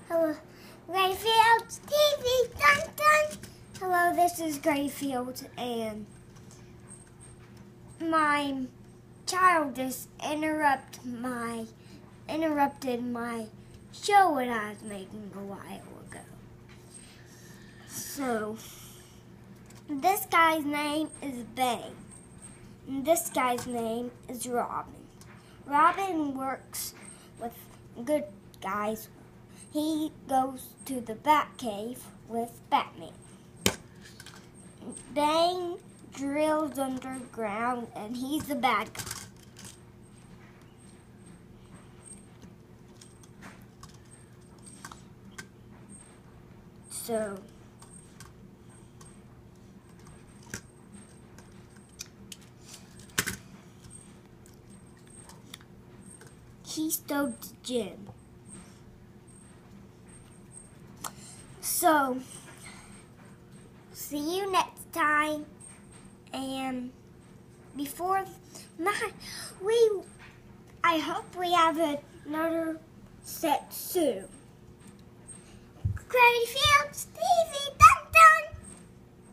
Hello, Grayfield TV. Dun dun. Hello, this is Grayfield, and my child just interrupted my show that I was making a while ago. So this guy's name is Bane, and this guy's name is Robin. Robin works with good guys. He goes to the Batcave with Batman. Bane drills underground, and he's the bad guy. So he stole the gym. So see you next time, and before I hope we have another set soon. Grady Fields TV.